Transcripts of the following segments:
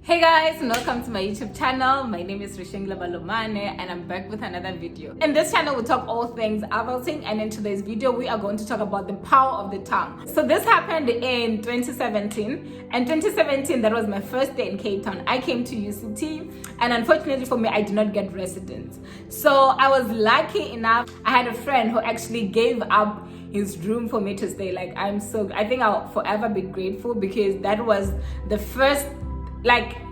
Hey guys, and welcome to my YouTube channel. My name is Rishengla Balomane and I'm back with another video. In this channel we talk all things adulting, and in today's video we are going to talk about the power of the tongue. So this happened in 2017, and 2017 that was my first day in Cape Town. I came to UCT, and unfortunately for me I did not get residence. So I was lucky enough, I had a friend who actually gave up his room for me to stay. I think I'll forever be grateful, because that was the first,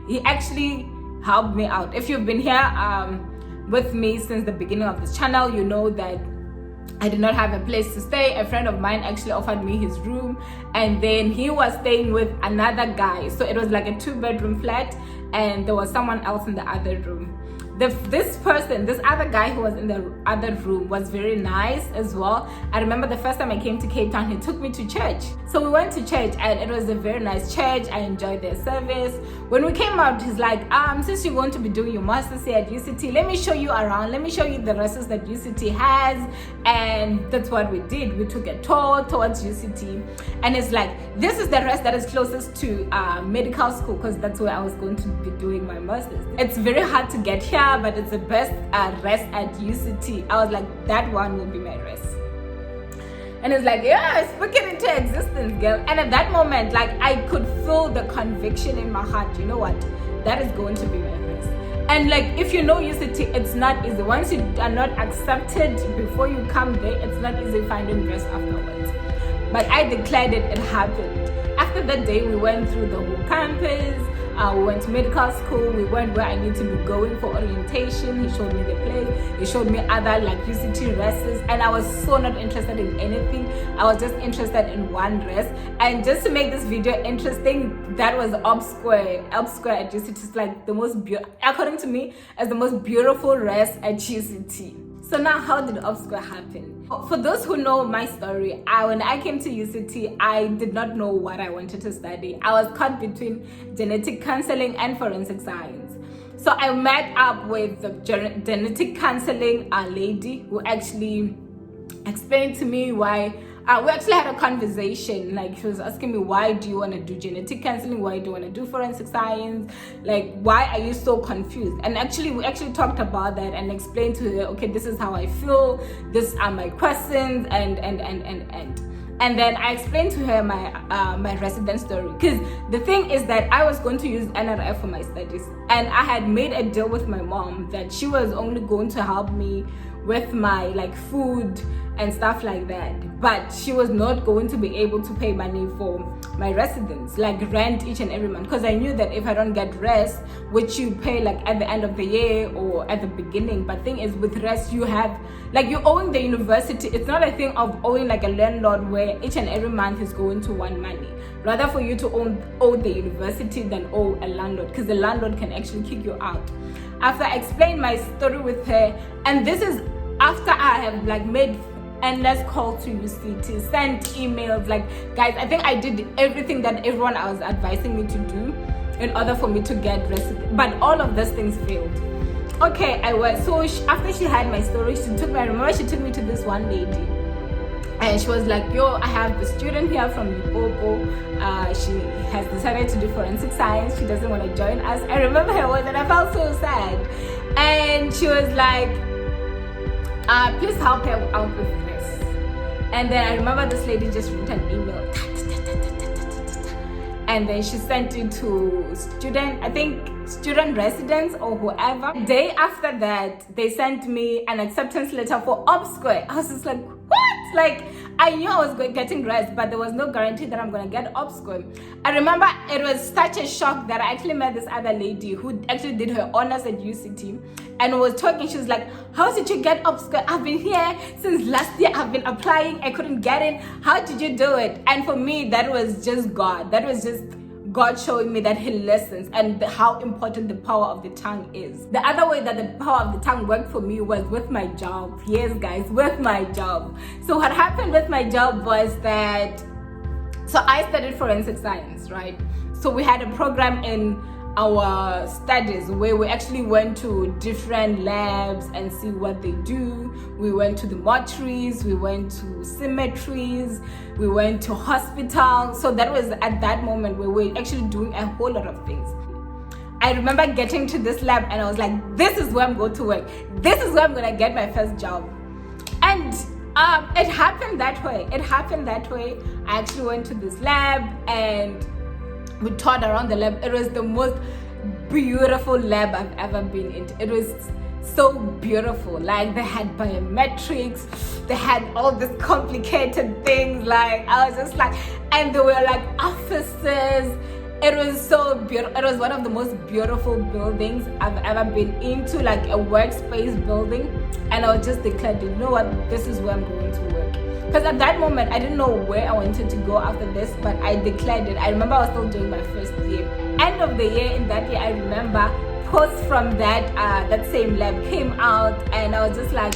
he actually helped me out. If you've been here with me since the beginning of this channel, you know that I did not have a place to stay. A friend of mine actually offered me his room, and then he was staying with another guy. So it was like a 2-bedroom flat, and there was someone else in the other room. This other guy who was in the other room was very nice as well. I remember the first time I came to Cape Town, he took me to church. So we went to church, and it was a very nice church. I enjoyed their service. When we came out, he's like, since you're going to be doing your master's here at UCT, let me show you around. Let me show you the resources that UCT has. And that's what we did. We took a tour towards UCT, and it's like, this is the rest that is closest to medical school, because that's where I was going to be doing my master's. It's very hard to get here, but it's the best rest at UCT. I was like, that one will be my rest. And it's like, yeah, speak it into existence, girl. And at that moment, I could feel the conviction in my heart. You know what? That is going to be my rest. And if you know UCT, it's not easy. Once you are not accepted before you come there, it's not easy finding rest afterwards. But I declared it, it happened. After that day, we went through the whole campus. We went to medical school. We went where I need to be going for orientation. He showed me the place. He showed me other UCT rests, and I was so not interested in anything. I was just interested in one rest. And just to make this video interesting, that was Op Square at UCT. It's the most according to me, as the most beautiful rest at UCT. So now, how did Op Square happen? For those who know my story, when I came to UCT, I did not know what I wanted to study. I was caught between genetic counseling and forensic science. So I met up with the genetic counseling lady, who actually explained to me why. We actually had a conversation. She was asking me, why do you want to do genetic counseling? Why do you want to do forensic science? Why are you so confused? And we actually talked about that and explained to her, okay, this is how I feel. These are my questions, and then I explained to her my residence story. Because the thing is that I was going to use NRF for my studies, and I had made a deal with my mom that she was only going to help me with my food and stuff like that, but she was not going to be able to pay money for my residence, rent each and every month, because I knew that if I don't get rest, which you pay at the end of the year or at the beginning, but thing is, with rest you have you're owing the university. It's not a thing of owing a landlord where each and every month is going to one money. Rather for you to owe the university than owe a landlord, because the landlord can actually kick you out. After I explained my story with her, and this is after I have made endless calls to UCT, sent emails, guys, I think I did everything that everyone I was advising me to do in order for me to get resident, but all of those things failed. Okay, after she had my story, I remember she took me to this one lady, and she was like, yo, I have a student here from Limpopo. She has decided to do forensic science. She doesn't want to join us. I remember her words, and I felt so sad. And she was like, please help her out with this. And then I remember this lady just wrote an email, and then she sent it to student residents or whoever. The day after that, they sent me an acceptance letter for Op Square. I was just like, what? I knew I was getting rest, but there was no guarantee that I'm going to get Op Square. I remember it was such a shock that I actually met this other lady who actually did her honors at UCT, and was talking. She was like, how did you get Op Square? I've been here since last year. I've been applying. I couldn't get in. How did you do it? And for me, that was just God. That was just God showing me that He listens, and how important the power of the tongue is. The other way that the power of the tongue worked for me was with my job. Yes, guys, with my job. So what happened with my job was that, so I studied forensic science, right? So we had a program in our studies where we actually went to different labs and see what they do. We went to the mortuaries, we went to cemeteries, we went to hospitals. So that was at that moment where we were actually doing a whole lot of things. I remember getting to this lab and I was like, this is where I'm going to work. This is where I'm going to get my first job. And it happened that way. I actually went to this lab and we toured around the lab. It was the most beautiful lab I've ever been in. It was so beautiful. Like, they had biometrics, they had all these complicated things. Like, I was just like, and they were like offices. It was so beautiful. It was one of the most beautiful buildings I've ever been into, like a workspace building. And I was just declared, you know what, this is where I'm going to work. Because at that moment, I didn't know where I wanted to go after this, but I declared it. I remember I was still doing my first year. End of the year, in that year, I remember posts from that same lab came out, and I was just like,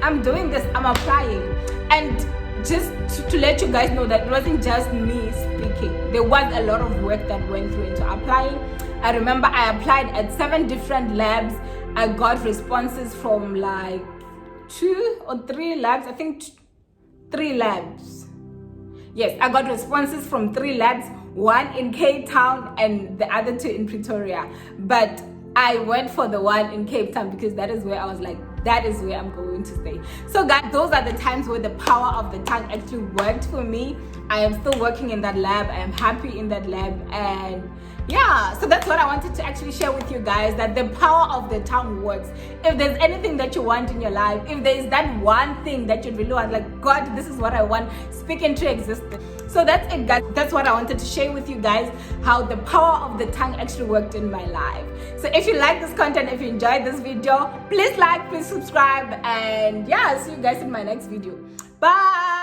I'm doing this, I'm applying. And just to let you guys know that it wasn't just me speaking. There was a lot of work that went through into applying. I remember I applied at 7 different labs. I got responses from like 2 or 3 labs. I think 3 labs. Yes, I got responses from 3 labs, 1 in Cape Town and the other 2 in Pretoria. But I went for the one in Cape Town because that is where I was like, that is where I'm going to stay. So guys, those are the times where the power of the tongue actually worked for me. I am still working in that lab. I am happy in that lab. And yeah, so that's what I wanted to actually share with you guys, that the power of the tongue works. If there's anything that you want in your life, if there is that one thing that you really want, like, God, this is what I want, speak into existence. So that's it, guys. That's what I wanted to share with you guys, how the power of the tongue actually worked in my life. So if you like this content, if you enjoyed this video, please like, please subscribe, and yeah, I'll see you guys in my next video. Bye.